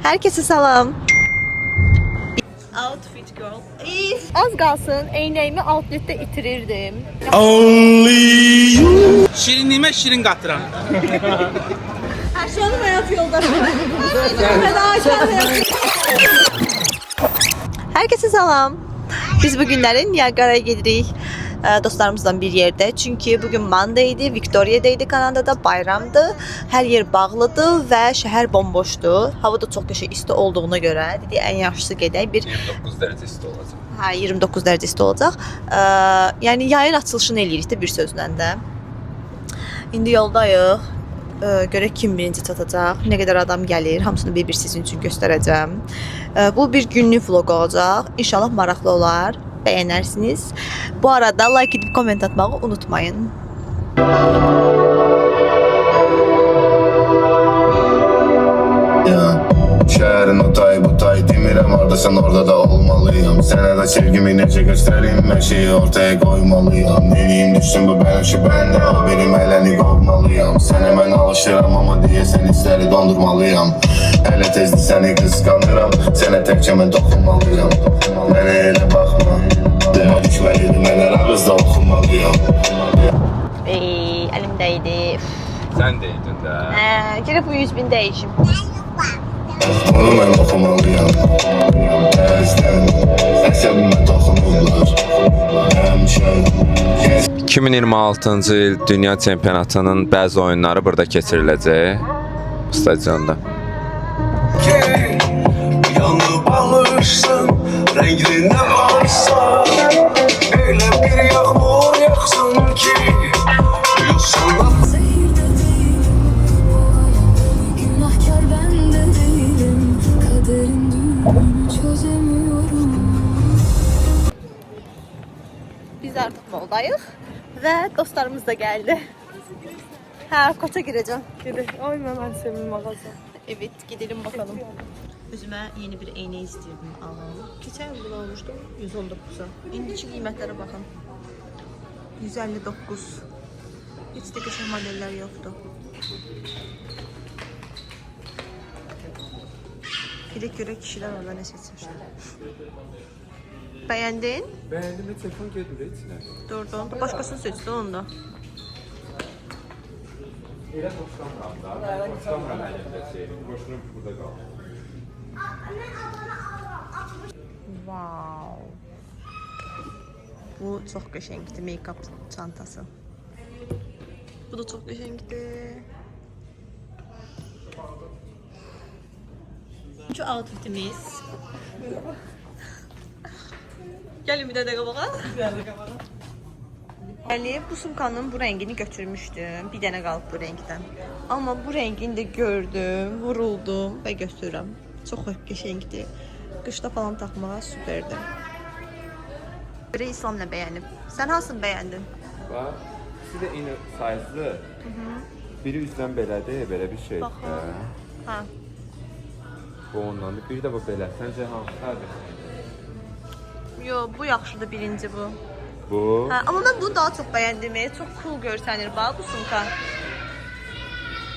Herkese salam. Outfit girl. Az qalsın eynəyimi outletdə itirirdim. Şirinliğime şirin katıran. Her şey onun hayat yoldaşı. Herkese salam. Biz bugünləri Niagara'ya gedirik. Dostlarımızla bir yerde. Çünkü bugün Monday idi, Victoria'da idi, Kanada'da bayramdı. Her yer bağlıdı ve şehir bomboşdu. Hava da çok isti olduğuna göre dedi en yaxşısı gedək. 29 derece isti olacak. Ha 29 derece isti olacaq. Yəni yayın açılışını eləyirik də bir sözlə də. İndi yoldayıq. Görək kim birinci çatacaq, nə qədər adam gəlir, hamısını bir-bir sizin üçün göstərəcəm. Bu bir günlük vlog olacaq. İnşallah maraqlı olar, bəyənərsiniz. Bu arada like edib komment atmağı unutmayın. Şəhərin o tay bu tay demirəm hardasan orada da olmalıyam. Sənə də sevgimi necə göstərim, hər şeyi ortaya qoymalıyam. Neliyim düşsün bu bənövşü bəndə, o benim ələni qovmalıyam. Sənə mən alışıram amma deyəsən hissləri dondurmalıyam. Hələ tezdir səni qısqanıram, sənə təkcə mən toxunmalıyam. Mənə elə baxma, demə düşməlidir, mən hər ağızda oxunmalıyam. Əlimdəydi. Sen deydin de. Gəlib bu 100.000 dəyişim. Bunu mən oxumalıyam. Əzdən, əsəbimə toxunublar. Həmişə 2026-cı il Dünya Çempionatının bəzi oyunları burada keçiriləcək. Stadionda. yanıb alırsan, rənglinə varsa, elə bir yağmur yaxsın ki, yoxsullar. Günahkar ben de değilim, kaderin düğümünü çözemiyorum. Biz artıq moldayıq və dostlarımız da gəldi. Hə, Koça girəcəm. Ay mən sevimli mağaza. Evet, gidelim bakalım. Özümə yeni bir eynək istəyirdim alım. Keçən il bunu almışdım 119'a. İndiki qiymətlərə baxın. 159. Heç də qəşəng modellər yoxdur. Gedək görək kişilər orada nə seçmişlər. Bəyəndin? Beğendim ve telefon geldi içine. Durdun. Başqasını seçdi onu da. Elə 90 qaldı. 90 qaldı əlində şey. Boşuna burada qaldı. Wow. Bu çox qəşəngdir, make-up çantası. Bu da çox qəşəngdir. Şu outfitimiz. Gəlin bir də qabağa. Yəni bu sumkanın bu rəngini götürmüşdüm. Bir dənə qalıb bu rəngdən. Amma bu rəngini də gördüm, vuruldum və götürürəm. Çox qəşəngdir. Qışda falan taxmağa süperdir. Böyle İslam nə bəyənib? Sən hansını bəyəndin? Bax, ikisi də eyni sayızlı. Biri üzdən belədir, belə bir şey. Baxın. Ha. Bu ondandır. Biri də bu belə. Səncə hansıdır? Yo, bu yaxşıdır birinci bu. Bu. Ha, amma mən bunu daha çox bəyəndim. Çox cool görsənir bax bu sumka.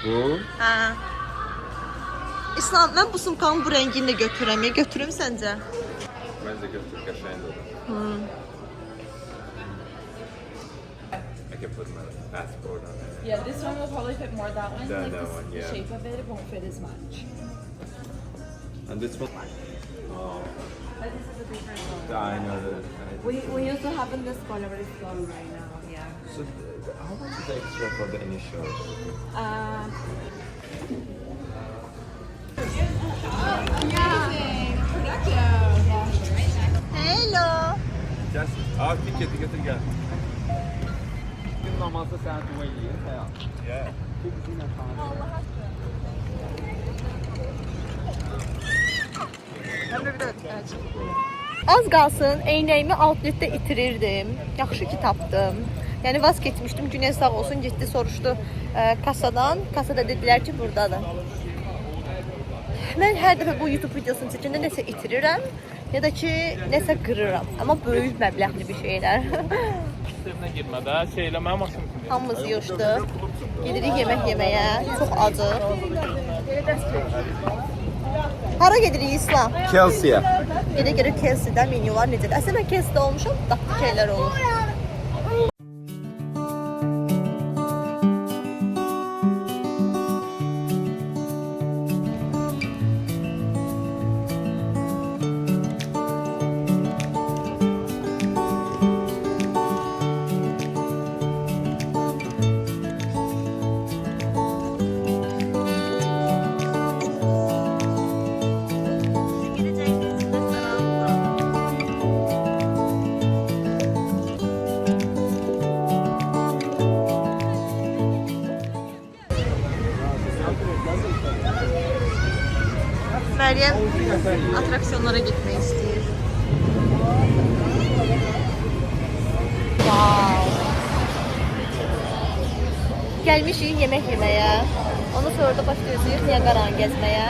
Bu. Ha. İslam, mən bu sumkanın bu rəngini də götürürəm. Götürüm səncə? Məncə götür, qəşəngdir. I can put my passport on it. Yeah, this one will probably fit more. That one, That like one, the yeah. shape of it won't fit as much. And this one? Oh. But this is a different one. I know that. We also have in this color, but it's gone right now. Yeah. So, how much is extra for the initial? Hello. Gel. Abi tiketi getir gel. Gün namazda sen dua ediyorsun ya. Yeah. Az qalsın eynəyimi outletdə itirirdim. Yaxşı ki tapdım. Yəni vaz keçmişdim. Günel sağ olsun getdi soruşdu kasadan. Kasada dedilər ki buradadır. Mən hər dəfə bu YouTube videosunu çəkəndə nəsə itirirəm ya da ki nəsə qırıram. Amma böyük məbləğli bir şeylər. Sistemine girmedi ha. Şeyle ben maşın. Hamımız yığışdıq. Gedirik yemək yeməyə. Çox acıq. Hara gedirik İslam? Chelsea'ye. Elə görə Kelsey'də menyu var necədir? Əslində mən Kelsey'də olmuşam, dadlı şeylər olur. Meryem atraksiyonlara gitmeyi istiyor. Wow. Gelmişik yemek yemeye. Ondan sonra da başlıyoruz Niagara'nı gezmeye.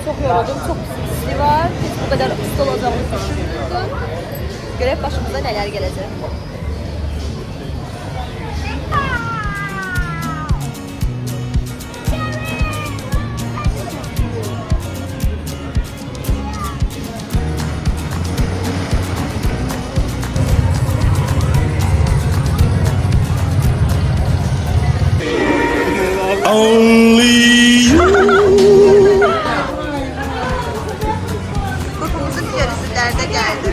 Çok yoruldum, çok pisliği var. Hiç bu kadar pis olacağımızı düşünmüyordum. Görep başımıza neler gelecek. Kurpumuzun yarısı derde geldi.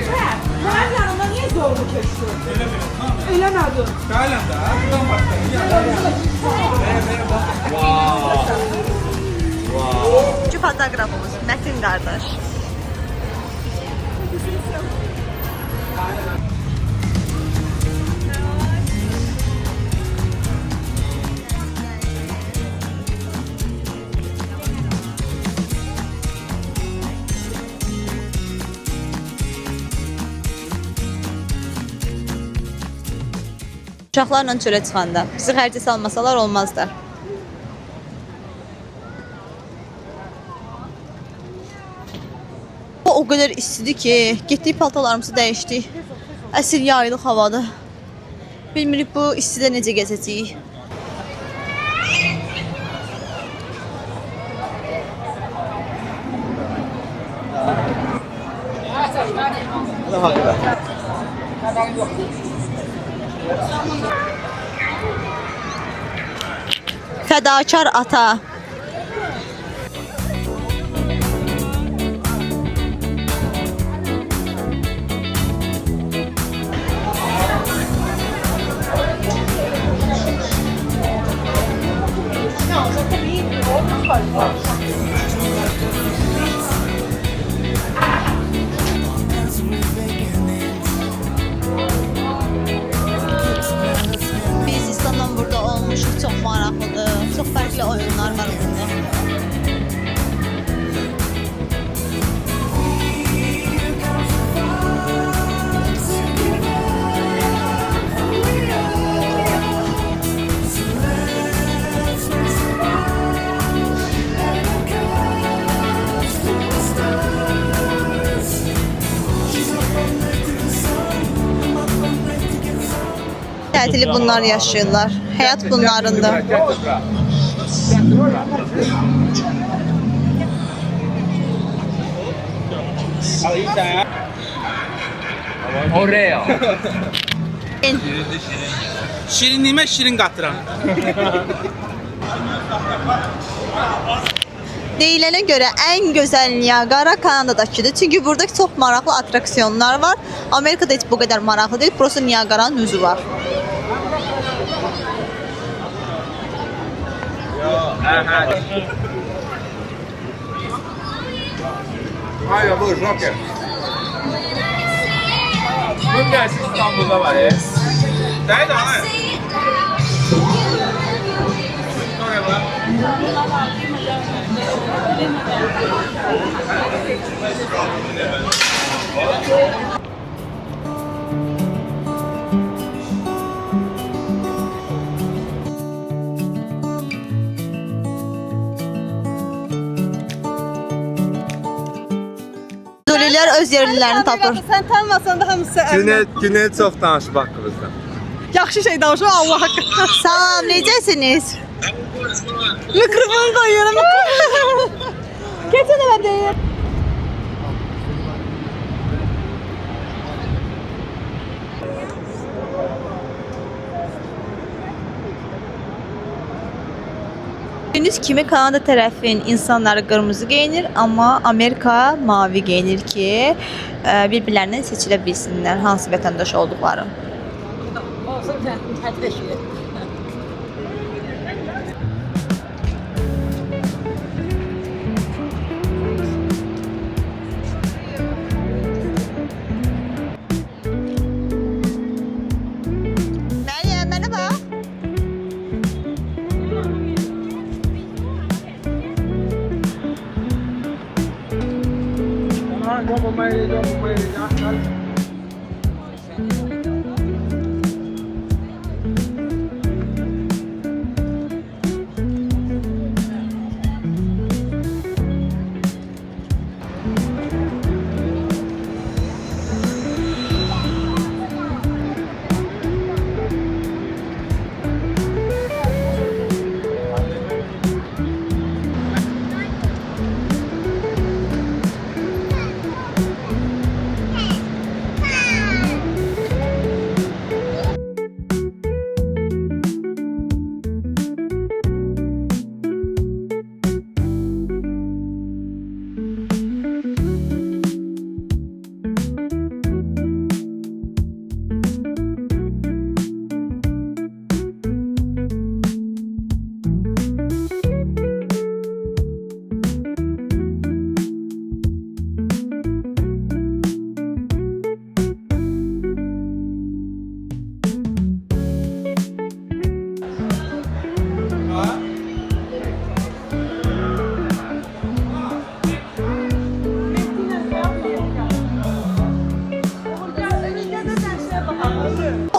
Ben yanında niye zorlu kesiyorsun? Eləmədim. Gələn də, buradan başlayın. Şu fotoğrafımız Metin kardeş. Uşaqlarla çölə çıxanda bizi xərcə salmasalar olmazdı. O kadar istidir ki, getdik paltalarımızı dəyişdik. Əsl yaylıq havadır. Bilmirik bu istidə necə gəzəcəyik. Fədakar ata. Biz İslam'dan burada olmuşuq, çox maraqlıdır. Çox fərqli oyunlar var burada. Tətili bunlar yaşayırlar. Həyat bunlarındır. Oreo. Şirinliyimə şirin qatıram. Deyilənə görə ən gözəl Niagara Kanadadakıdır. Çünki burada çox maraqlı atraksiyonlar var. Amerikada heç bu qədər maraqlı deyil. Prosta Niagara'nın özü var. Hayır bu Joker. Bu gerçi İstanbul'da var ya. Nədir ana? Dölülər öz yerlilərini tapır. Sen tanımasan da hamısı Güney çok danışıb haqqımızda. yaxşı şey danışır Allah haqqı. Salam, necəsiniz? Mikrofonu da yere mikrofonu. Keçən dəfə Nədir? Gördüğünüz kimi Kanada tərəfin insanları qırmızı geyinir, amma Amerika mavi geyinir ki, bir-birlərindən seçilə bilsinlər hansı vətəndaş olduqları. Meryem, mənə bax.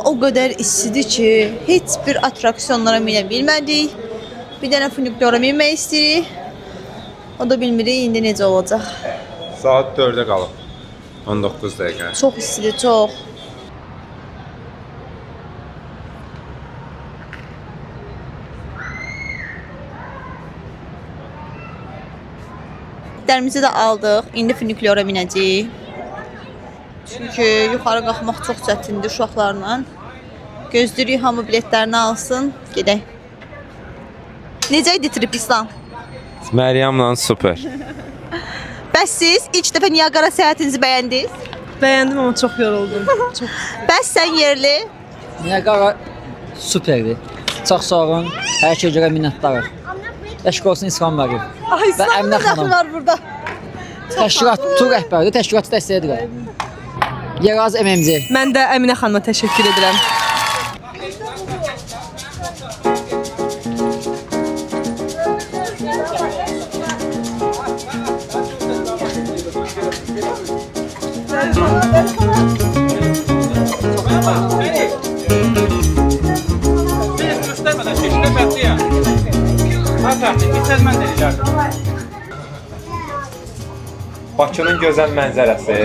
O qədər istidir ki, heç bir atraksiyonlara minə bilmədik. Bir dənə funikula minmək istəyirik. O da bilmirik indi necə olacaq. Saat 4'e qalıb. 19 dəqiqə. Çox istidir, çox. Biletlərimizi də aldıq. İndi funikula minəcəyik. Çünki yuxarı qalxmaq çox çətindir uşaqlarla. Gözləyirik hamı biletlərini alsın, gedək. Necə idi trip İslam? Məryəmlə super. Bəs siz ilk dəfə Niagara səyahətinizi bəyəndiniz? Beğendim ama çok yoruldum. Çok. Bəs sən yerli? Niagara süperdi. Çox sağ olun. Hər şeyə görə minnətdarıq. Eşq olsun İslam müəllim. Ay, Və Əminə xanım. var burada. Təşkilat, tur rəhbəri, təşkilatı dəstək edirəm. Yeraz MMC. Ben de Emine Hanım'a teşekkür ederim. Benim göstermeden şeşine fərqli ya. Ha fərqli, keçəz mən də ilərdim. Bakının gözəl mənzərəsi.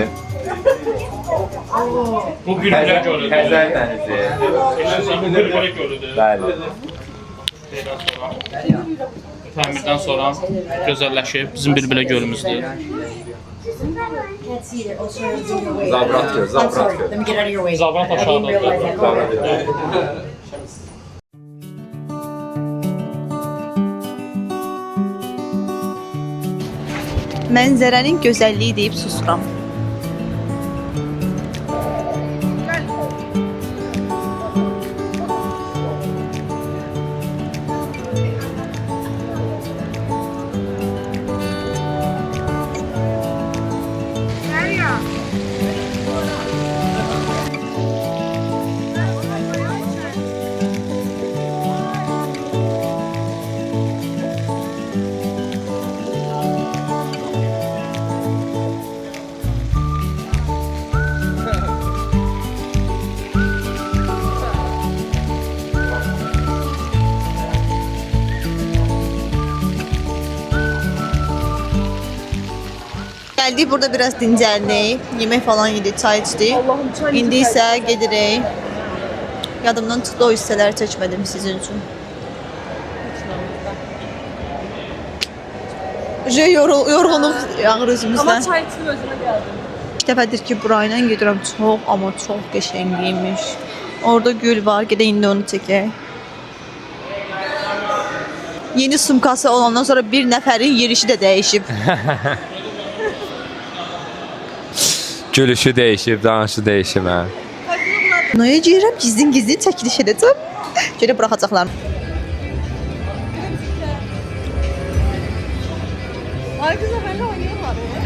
Bu Bülbülə gölüdür. Xəzər dənizi. Bu Bülbülə gölüdür. Bəli. Təmirdən sonra gözəlləşib bizim Bülbülə gölümüzdür. Zabrat göl, Zabrat göl. Zabrat aşağıdadır. Zabrat göl. Mənzərənin gözəlliyi deyib susuram. Geldik burada biraz dincəldik. Yemək falan yedik, çay içdik. İndi isə gedirik. Yadımdan çıxdı o hissələri çəkmədim sizin üçün. Yorğunluq yağır üzümüzdən. Ama çay içdim özüme geldim. İlk dəfədir ki, burayla gedirəm. Çox, amma çox qəşəngiymiş. Orada gül var. Gedə indi onu çəkək. Yeni sumkası olandan sonra bir nəfərin yerişi də dəyişib. Gülüşü dəyişib, danışı dəyişib hə. Noya girəm, gizlin çəkiliş edəcəm. Görə buraxacaqlar. Arkadaşlar benimle oynuyorlar ya.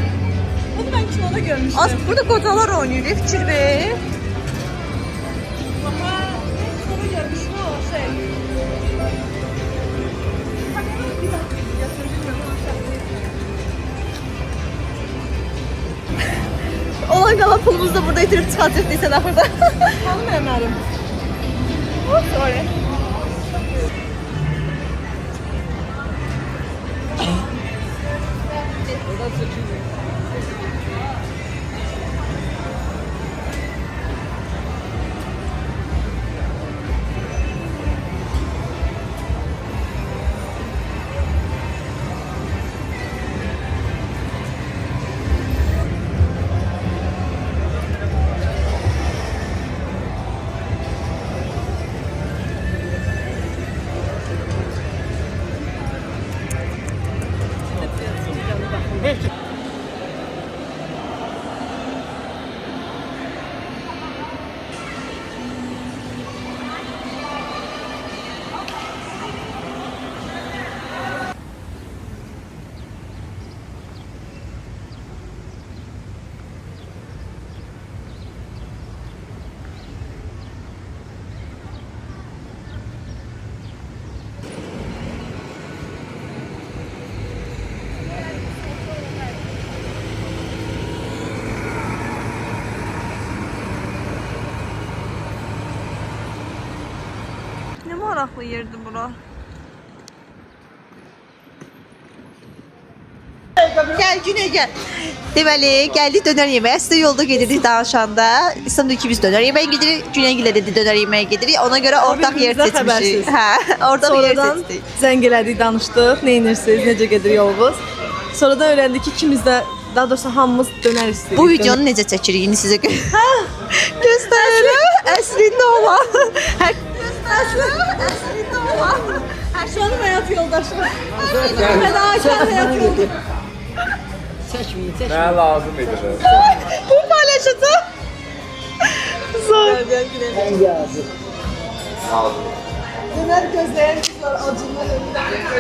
Bunu ben kinoda görmüştüm. Az burada qocalar oynayır, fikir ver. Ama kinoda görmüştüm o şey. Olan qalan pulumuzu da burada itirib çıxacaq desən axırda. Hanım Ömer'im. Sorry. Ne maraqlı yerdir bura. Gəl Güney gəl. Deməli, gəldik dönər yeməyə. Sizə yolda gedirik danışanda. İstanbulda ki biz dönər yeməyə gedirik. Güneygilə dedi dönər yeməyə gedirik. Ona görə ortaq yer birbirimizdən seçmişik. xəbərsiz. Hə, ortaq yer Sonradan seçdik. zəng elədik, danışdıq. Nə edirsiniz, necə gedir yolunuz? Sonradan öyrəndik ki, ikimiz də, daha doğrusu hamımız dönər istəyirik. Bu videonu necə çəkirik indi sizə göstərirəm. Əslində olan. Hər göstərirəm. Əslində olan. Hər şu an həyat yoldaşım. Fədakar həyat yoldaşım. Mənə lazım idi. Bu paylaşacağım. Zor. Döner gözleyen kızlar acından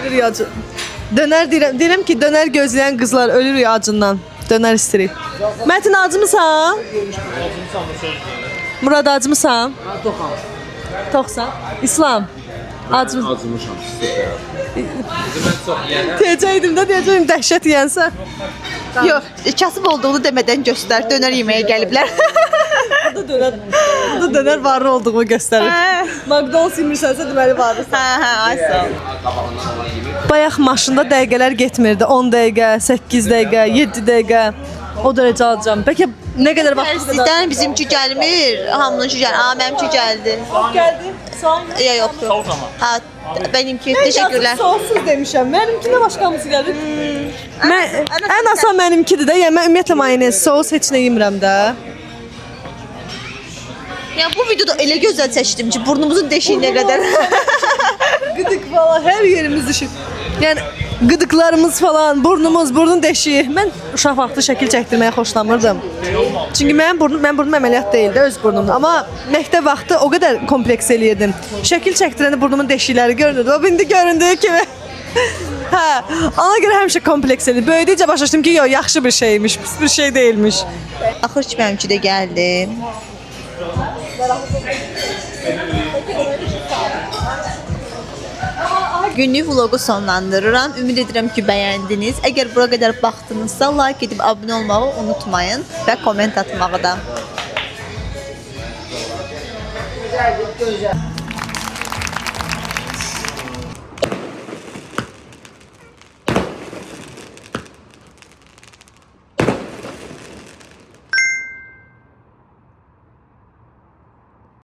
ölür ya acı. Döner deyirəm ki, döner gözleyen kızlar ölür ya acından. Döner istirik. Mətin acımısan? Murad acımısan? Toxsan. İslam. Acımısan. Acımışam, süper. Mən çox yiyənə. Deyəcəydim də, deyəcəydim dəhşət yiyənsə. Yox, kasıb olduğunu demədən göstər. Dönər yeməyə gəliblər. Bu da döner varlı olduğumu göstərir. McDonald's yemirsənsə deməli varlısan. Ay sağ ol. Bayaq maşında dəqiqələr getmirdi. 10 dəqiqə, 8 dəqiqə, 7 dəqiqə. O dərəcə alacağım. Bəlkə nə qədər vaxt Sizdən bizimki gəlmir. Hamınınki gəl. Aa, mənimki gəldi. gəldi? Soğan Ya yoxdur. Ha, benimki. Teşekkürler. Soğuksuz demişəm. Mənimkinə başqamız gəlir. Ən asan mənimkidir də. Yəni mən ümumiyyətlə mayonez, soğus heç nə yemirəm də. Ya bu videoda elə gözəl seçdim ki, burnumuzun deşiyinə qədər. Qıdıq falan hər yerimiz düşüb. Yəni qıdıqlarımız falan, burnun deşiyi. Mən uşaq vaxtı şəkil çəkdirməyə xoşlamırdım. Çünki mənim burnum əməliyyat deyildi, öz burnumdur. Amma məktəb vaxtı o qədər kompleks eləyirdim. Şəkil çəkdirəndə burnumun deşikləri görünürdü. O indi göründüyü kimi. Hə, ona görə həmişə kompleks eləyirdim. Böyüdükcə başa düşdüm ki, yox, yaxşı bir şeymiş, pis bir şey deyilmiş. Axır ki mənimki də gəldi. Günlük vlogu sonlandırıram. Ümid edirəm ki, bəyəndiniz. Əgər bura qədər baxdınızsa, like edib abunə olmağı unutmayın və komment atmağı da.